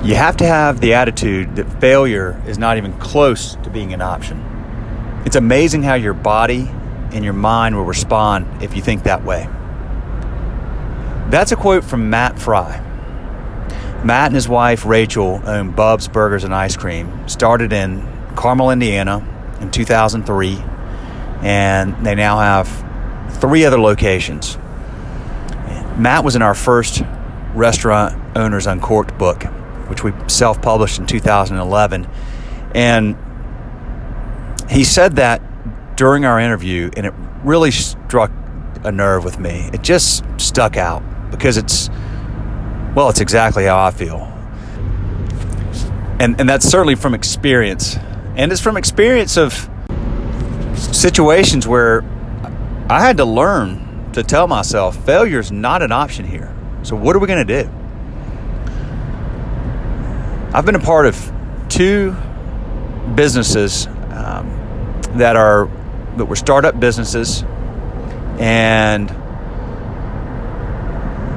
You have to have the attitude that failure is not even close to being an option. It's amazing how your body and your mind will respond if you think that way. That's a quote from Matt Frey. Matt and his wife Rachel own Bub's Burgers and Ice Cream. Started in Carmel, Indiana in 2003, and they now have 3 other locations. Matt was in our first Restaurant Owners Uncorked book, which we self-published in 2011, and he said that during our interview, and it really struck a nerve with me. It just stuck out because it's exactly how I feel. And that's certainly from experience. And it's from experience of situations where I had to learn to tell myself failure is not an option here. So what are we going to do? I've been a part of 2 businesses that were startup businesses, and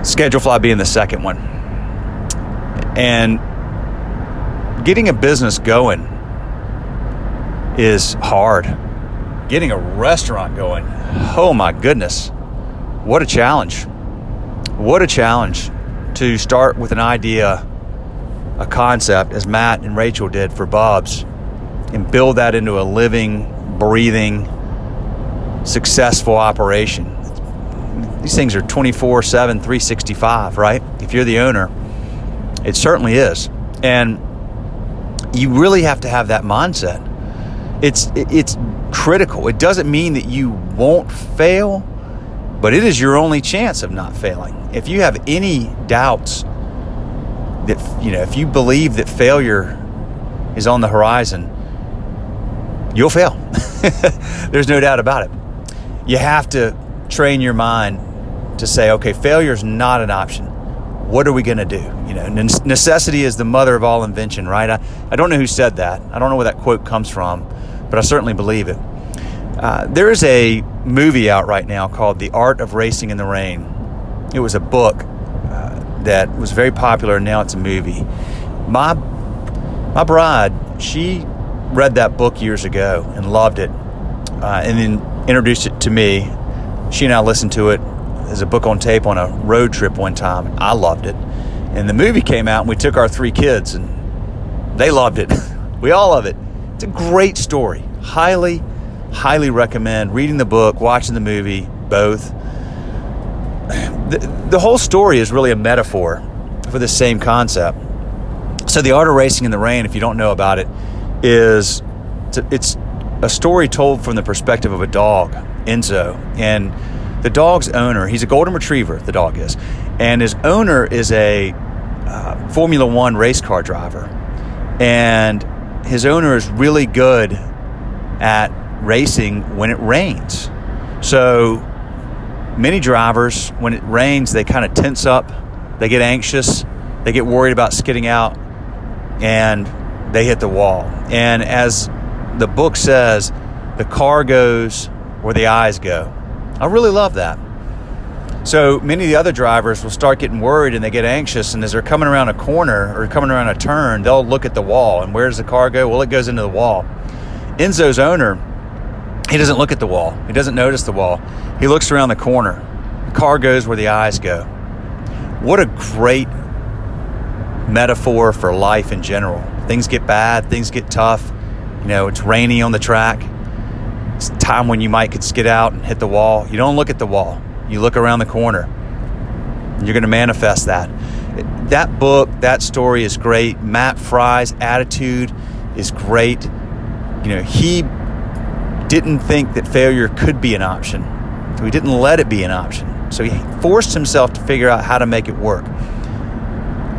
Schedulefly being the second one. And getting a business going is hard. Getting a restaurant going, oh my goodness, what a challenge. What a challenge to start with an idea, a concept, as Matt and Rachel did for Bub's, and build that into a living, breathing, successful operation. These things are 24/7, 365, right? If you're the owner, it certainly is. And you really have to have that mindset. It's critical. It doesn't mean that you won't fail, but it is your only chance of not failing. If you have any doubts that, if you believe that failure is on the horizon, you'll fail. There's no doubt about it. You have to train your mind to say, okay, failure is not an option. What are we going to do? Necessity is the mother of all invention, right? I don't know who said that. I don't know where that quote comes from, but I certainly believe it. There is a movie out right now called The Art of Racing in the Rain. It was a book that was very popular, and now it's a movie. My bride, she read that book years ago and loved it, and then introduced it to me. She and I listened to it as a book on tape on a road trip one time. I loved it. And the movie came out, and we took our 3 kids, and they loved it. We all love it. It's a great story. Highly, highly recommend reading the book, watching the movie, both. The whole story is really a metaphor for the same concept. So The Art of Racing in the Rain, if you don't know about it, it's a story told from the perspective of a dog, Enzo. And the dog's owner, he's a golden retriever, the dog is. And his owner is a Formula One race car driver. And his owner is really good at racing when it rains. So many drivers, when it rains, they kind of tense up, they get anxious, they get worried about skidding out, and they hit the wall. And as the book says, the car goes where the eyes go. I really love that. So many of the other drivers will start getting worried and they get anxious, and as they're coming around a corner or coming around a turn, they'll look at the wall. And where does the car go? Well, it goes into the wall. Enzo's owner, he doesn't look at the wall. He doesn't notice the wall. He looks around the corner. The car goes where the eyes go. What a great metaphor for life in general. Things get bad, things get tough. It's rainy on the track. It's a time when you might could skid out and hit the wall. You don't look at the wall. You look around the corner. You're going to manifest that. That book, that story is great. Matt Frey's attitude is great. He didn't think that failure could be an option. So he didn't let it be an option. So he forced himself to figure out how to make it work.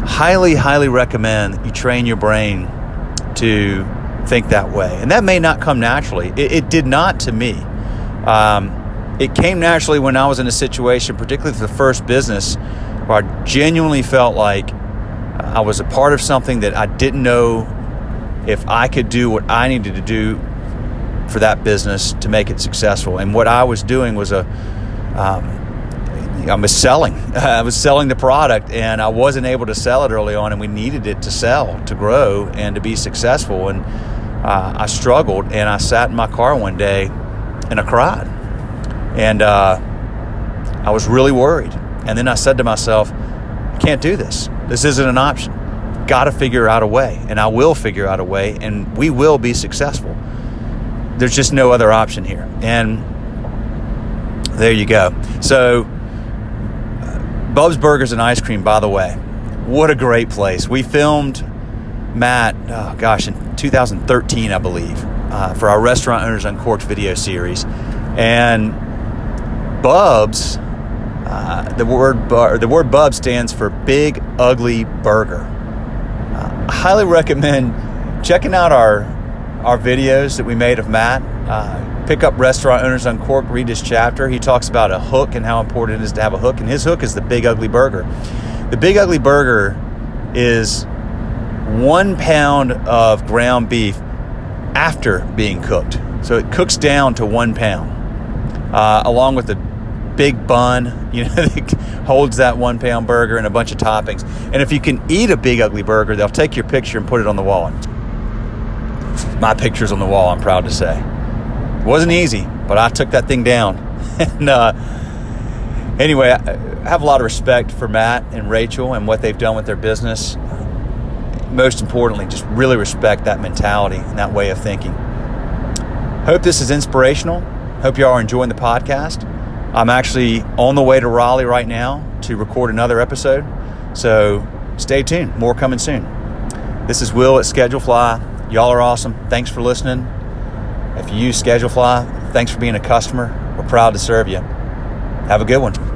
Highly, highly recommend that you train your brain to think that way. And that may not come naturally. It did not to me. It came naturally when I was in a situation, particularly for the first business, where I genuinely felt like I was a part of something that I didn't know if I could do what I needed to do for that business to make it successful. And what I was doing was I was selling. I was selling the product, and I wasn't able to sell it early on, and we needed it to sell, to grow, and to be successful. And I struggled, and I sat in my car one day, and I cried. And I was really worried. And then I said to myself, I can't do this. This isn't an option. Got to figure out a way, and I will figure out a way, and we will be successful. There's just no other option here. And there you go. So Bub's Burgers and Ice Cream, by the way, what a great place. We filmed Matt, in 2013, I believe, for our Restaurant Owners Uncorked video series. And Bub's, the word Bub stands for Big Ugly Burger. I highly recommend checking out our videos that we made of Matt. Pick up Restaurant Owners Uncorked, read his chapter. He talks about a hook and how important it is to have a hook, and his hook is the Big Ugly Burger. The Big Ugly Burger is 1 pound of ground beef after being cooked. So it cooks down to 1 pound, along with a big bun, that holds that 1 pound burger and a bunch of toppings. And if you can eat a Big Ugly Burger, they'll take your picture and put it on the wall. My picture's on the wall, I'm proud to say. It wasn't easy, but I took that thing down. And anyway, I have a lot of respect for Matt and Rachel and what they've done with their business. Most importantly, just really respect that mentality and that way of thinking. Hope this is inspirational. Hope y'all are enjoying the podcast. I'm actually on the way to Raleigh right now to record another episode. So stay tuned. More coming soon. This is Will at ScheduleFly. Y'all are awesome. Thanks for listening. If you use ScheduleFly, thanks for being a customer. We're proud to serve you. Have a good one.